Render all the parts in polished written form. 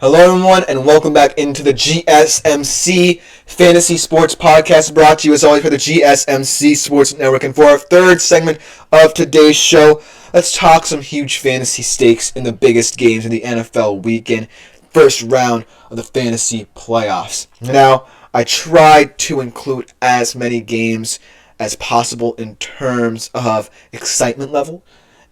Hello everyone, and welcome back into the GSMC Fantasy Sports Podcast, brought to you as always by the GSMC Sports Network. And for our third segment of today's show, let's talk some huge fantasy stakes in the biggest games in the NFL weekend, first round of the fantasy playoffs. Now, I tried to include as many games as possible in terms of excitement level,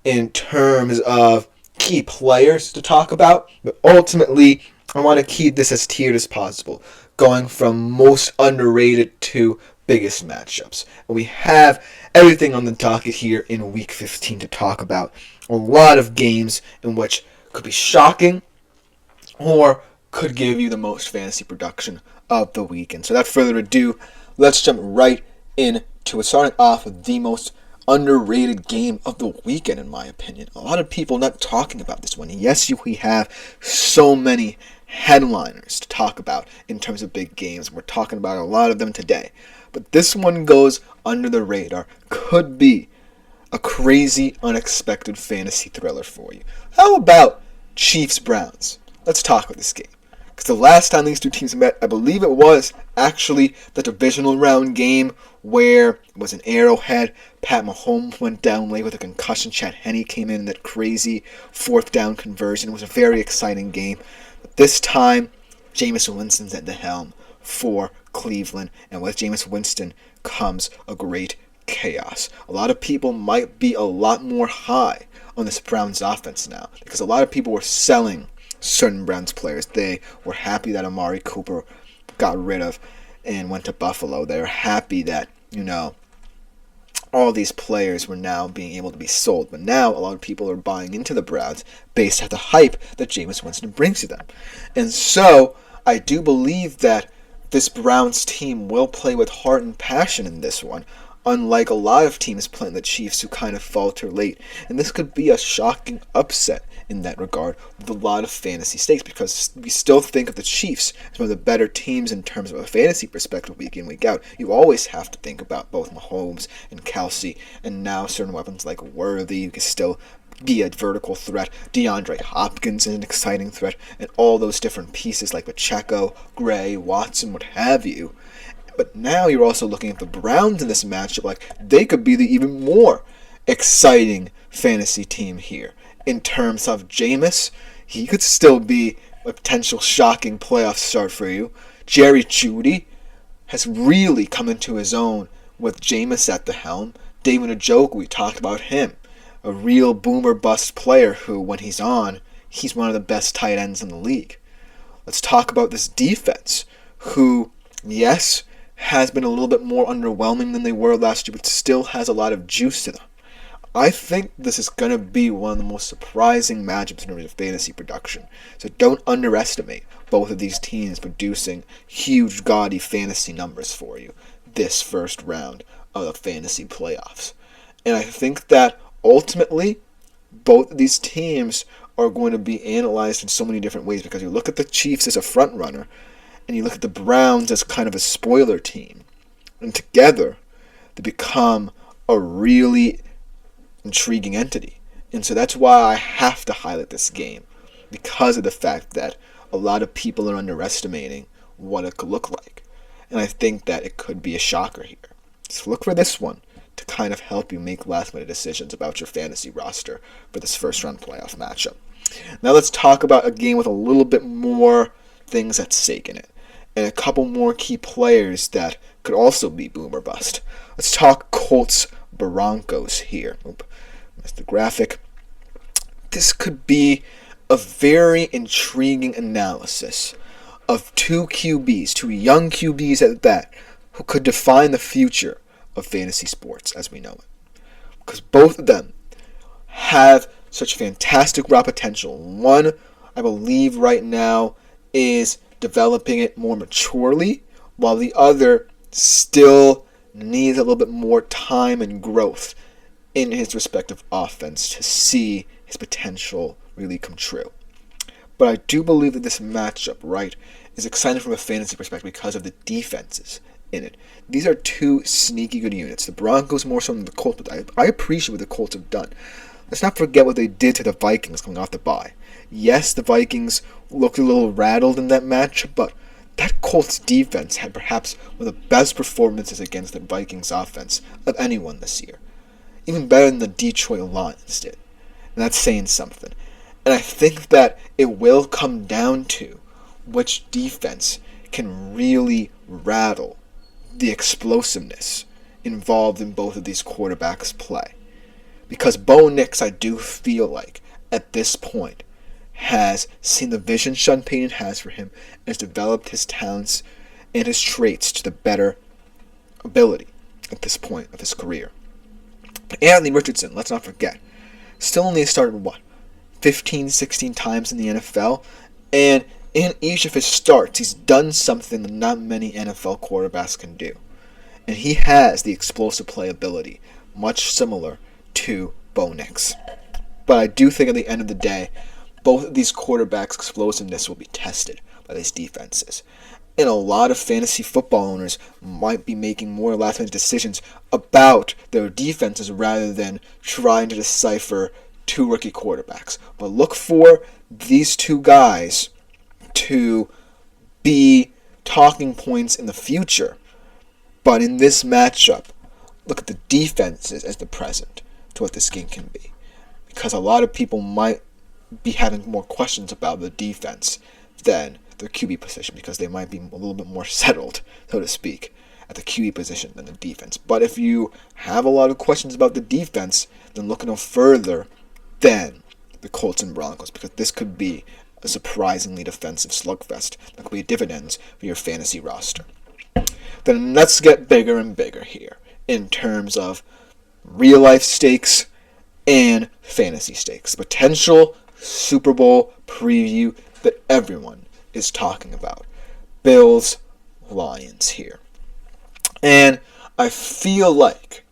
in terms of key players to talk about, but ultimately I want to keep this as tiered as possible, going from most underrated to biggest matchups. And we have everything on the docket here in week 15 to talk about. A lot of games in which could be shocking or could give you the most fantasy production of the weekend. So without further ado, let's jump right into it, starting off with the most underrated game of the weekend, in my opinion. A lot of people not talking about this one. Yes, we have so many headliners to talk about in terms of big games. We're talking about a lot of them today. But this one goes under the radar. Could be a crazy, unexpected fantasy thriller for you. How about Chiefs-Browns? Let's talk about this game. Because the last time these two teams met, I believe it was actually the divisional round game where it was an Arrowhead. Pat Mahomes went down late with a concussion. Chad Henne came in that crazy fourth down conversion. It was a very exciting game. But this time, Jameis Winston's at the helm for Cleveland. And with Jameis Winston comes a great chaos. A lot of people might be a lot more high on this Browns offense now, because a lot of people were selling certain Browns players. They were happy that Amari Cooper got rid of and went to Buffalo. They were happy that, all these players were now being able to be sold. But now a lot of people are buying into the Browns based on the hype that Jameis Winston brings to them. And so I do believe that this Browns team will play with heart and passion in this one, unlike a lot of teams playing the Chiefs who kind of falter late. And this could be a shocking upset in that regard with a lot of fantasy stakes, because we still think of the Chiefs as one of the better teams in terms of a fantasy perspective week in, week out. You always have to think about both Mahomes and Kelsey, and now certain weapons like Worthy, who can still be a vertical threat. DeAndre Hopkins is an exciting threat, and all those different pieces like Pacheco, Gray, Watson, what have you. But now you're also looking at the Browns in this matchup like they could be the even more exciting fantasy team here. In terms of Jameis, he could still be a potential shocking playoff start for you. Jerry Jeudy has really come into his own with Jameis at the helm. David Njoku, we talked about him. A real boomer bust player who, when he's on, he's one of the best tight ends in the league. Let's talk about this defense, who, yes, has been a little bit more underwhelming than they were last year, but still has a lot of juice to them. I think this is going to be one of the most surprising matchups in terms of fantasy production. So don't underestimate both of these teams producing huge, gaudy fantasy numbers for you this first round of the fantasy playoffs. And I think that ultimately, both of these teams are going to be analyzed in so many different ways, because you look at the Chiefs as a front runner, and you look at the Browns as kind of a spoiler team. And together, they become a really intriguing entity. And so that's why I have to highlight this game, because of the fact that a lot of people are underestimating what it could look like. And I think that it could be a shocker here. So look for this one to kind of help you make last-minute decisions about your fantasy roster for this first-round playoff matchup. Now let's talk about a game with a little bit more things at stake in it, and a couple more key players that could also be boom or bust. Let's talk Colts-Broncos here. That's the graphic. This could be a very intriguing analysis of two QBs, two young QBs at that, who could define the future of fantasy sports as we know it. Because both of them have such fantastic raw potential. One, I believe right now, is developing it more maturely, while the other still needs a little bit more time and growth in his respective offense to see his potential really come true. But I do believe that this matchup, right, is exciting from a fantasy perspective because of the defenses in it. These are two sneaky good units. The Broncos more so than the Colts, but I appreciate what the Colts have done. let's not forget what they did to the Vikings coming off the bye. Yes, the Vikings looked a little rattled in that match, but that Colts defense had perhaps one of the best performances against the Vikings offense of anyone this year. Even better than the Detroit Lions did. And that's saying something. And I think that it will come down to which defense can really rattle the explosiveness involved in both of these quarterbacks' play. Because Bo Nix, I do feel like, at this point, has seen the vision Sean Payton has for him and has developed his talents and his traits to the better ability at this point of his career. But Anthony Richardson, let's not forget, still only started, 15, 16 times in the NFL, and in each of his starts, he's done something that not many NFL quarterbacks can do. And he has the explosive play ability, much similar to Bo Nix. But I do think at the end of the day, both of these quarterbacks' explosiveness will be tested by these defenses. And a lot of fantasy football owners might be making more last-minute decisions about their defenses rather than trying to decipher two rookie quarterbacks. But look for these two guys to be talking points in the future. But in this matchup, look at the defenses as the present to what this game can be. Because a lot of people might be having more questions about the defense than their QB position, because they might be a little bit more settled, so to speak, at the QB position than the defense. But if you have a lot of questions about the defense, then look no further than the Colts and Broncos, because this could be a surprisingly defensive slugfest that could be dividends for your fantasy roster. Then let's get bigger and bigger here in terms of real-life stakes and fantasy stakes. Potential Super Bowl preview that everyone is talking about. Bills, Lions here. And I feel like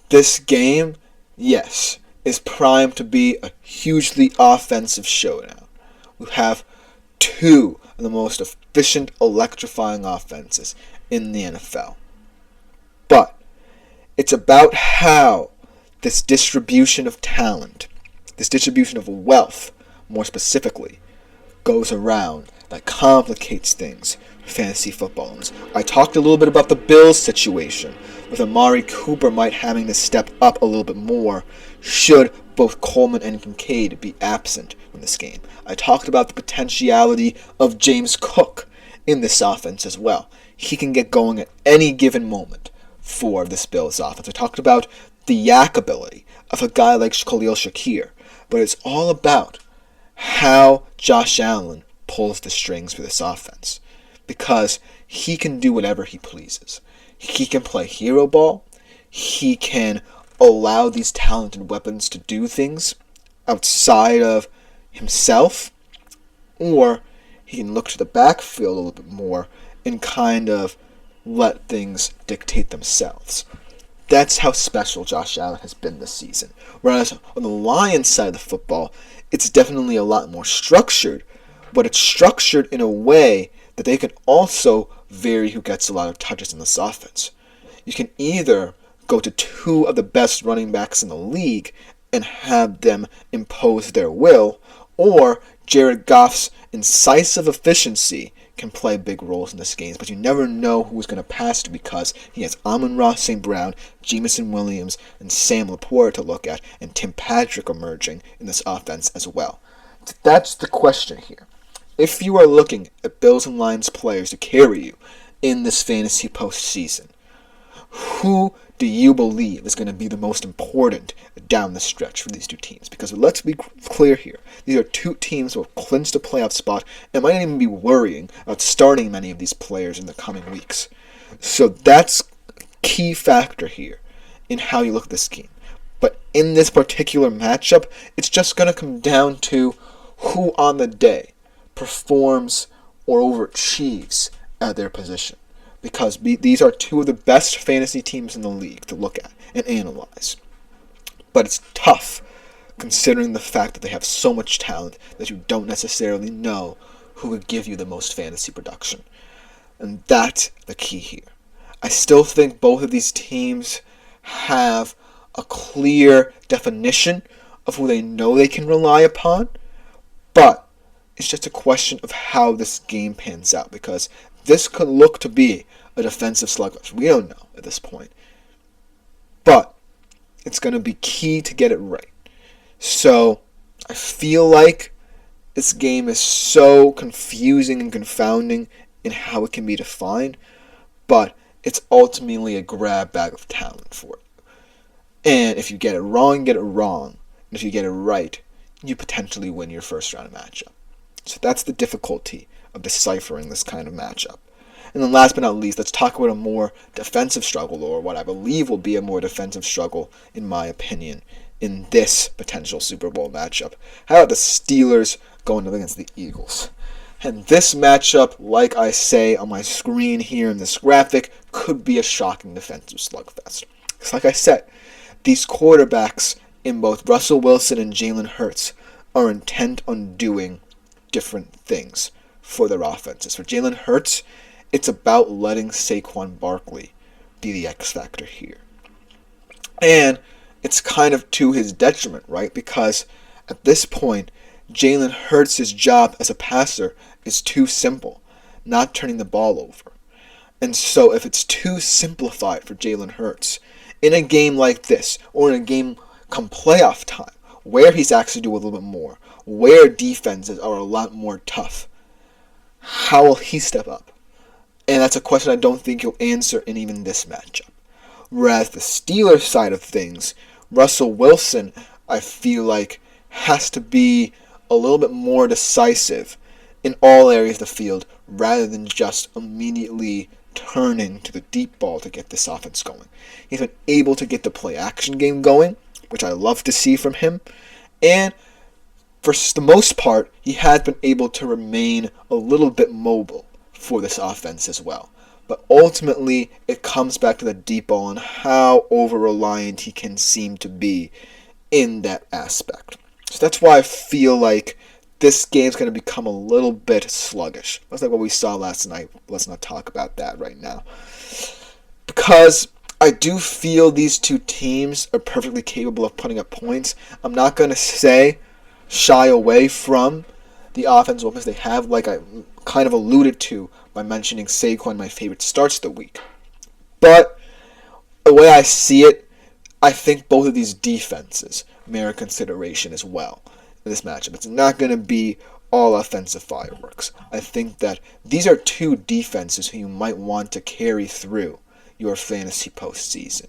this game, yes, is primed to be a hugely offensive showdown. We have two of the most efficient, electrifying offenses in the NFL. But it's about how this distribution of talent, this distribution of wealth, more specifically, goes around that complicates things for fantasy football owners. I talked a little bit about the Bills situation, with Amari Cooper might having to step up a little bit more should both Coleman and Kincaid be absent from this game. I talked about the potentiality of James Cook in this offense as well. He can get going at any given moment for this Bills offense. I talked about the yak ability of a guy like Khalil Shakir, but it's all about how Josh Allen pulls the strings for this offense, because he can do whatever he pleases. He can play hero ball. He can allow these talented weapons to do things outside of himself, or he can look to the backfield a little bit more and kind of let things dictate themselves. That's how special Josh Allen has been this season. Whereas on the Lions side of the football, it's definitely a lot more structured, but it's structured in a way that they can also vary who gets a lot of touches in this offense. You can either go to two of the best running backs in the league and have them impose their will, or Jared Goff's incisive efficiency can play big roles in this game, but you never know who's going to pass to, because he has Amon-Ra St. Brown, Jameson Williams, and Sam Laporta to look at, and Tim Patrick emerging in this offense as well. That's the question here. If you are looking at Bills and Lions players to carry you in this fantasy postseason, who do you believe is going to be the most important down the stretch for these two teams? Because let's be clear here. These are two teams who have clinched a playoff spot and might not even be worrying about starting many of these players in the coming weeks. So that's a key factor here in how you look at this game. But in this particular matchup, it's just going to come down to who on the day performs or overachieves at their position. Because these are two of the best fantasy teams in the league to look at and analyze. But it's tough, considering the fact that they have so much talent that you don't necessarily know who would give you the most fantasy production. And that's the key here. I still think both of these teams have a clear definition of who they know they can rely upon, but it's just a question of how this game pans out, because this could look to be a defensive slugfest. We don't know at this point. But it's going to be key to get it right. So I feel like this game is so confusing and confounding in how it can be defined, but it's ultimately a grab bag of talent for it. And if you get it wrong, you get it wrong. And if you get it right, you potentially win your first round matchup. So that's the difficulty of deciphering this kind of matchup. And then last but not least, let's talk about a more defensive struggle, or what I believe will be a more defensive struggle, in my opinion, in this potential Super Bowl matchup. How about the Steelers going up against the Eagles? And this matchup, like I say on my screen here in this graphic, could be a shocking defensive slugfest. Because like I said, these quarterbacks in both Russell Wilson and Jalen Hurts are intent on doing different things for their offenses. For Jalen Hurts, it's about letting Saquon Barkley be the X factor here. And it's kind of to his detriment, right? Because at this point, Jalen Hurts' job as a passer is too simple, not turning the ball over. And so if it's too simplified for Jalen Hurts, in a game like this, or in a game come playoff time, where he's actually doing a little bit more, where defenses are a lot more tough, how will he step up? And that's a question I don't think he'll answer in even this matchup. Whereas the Steelers side of things, Russell Wilson, I feel like, has to be a little bit more decisive in all areas of the field, rather than just immediately turning to the deep ball to get this offense going. He's been able to get the play action game going, which I love to see from him. And for the most part, he has been able to remain a little bit mobile for this offense as well. But ultimately, it comes back to the deep ball and how over-reliant he can seem to be in that aspect. So that's why I feel like this game's going to become a little bit sluggish. That's like what we saw last night. Let's not talk about that right now. Because I do feel these two teams are perfectly capable of putting up points. I'm not going to say shy away from the offensive weapons they have, like I kind of alluded to by mentioning Saquon, my favorite starts of the week. But the way I see it, I think both of these defenses merit consideration as well in this matchup. It's not going to be all offensive fireworks. I think that these are two defenses who you might want to carry through your fantasy postseason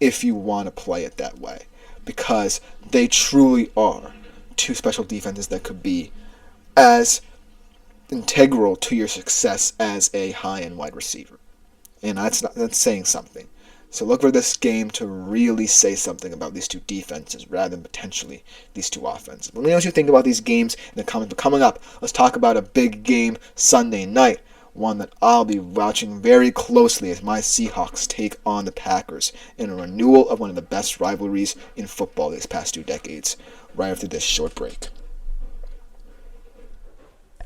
if you want to play it that way, because they truly are two special defenses that could be as integral to your success as a high-end wide receiver. And that's saying something. So look for this game to really say something about these two defenses rather than potentially these two offenses. Let me know what you think about these games in the comments. But coming up, let's talk about a big game Sunday night, one that I'll be watching very closely as my Seahawks take on the Packers in a renewal of one of the best rivalries in football these past 2 decades, right after this short break.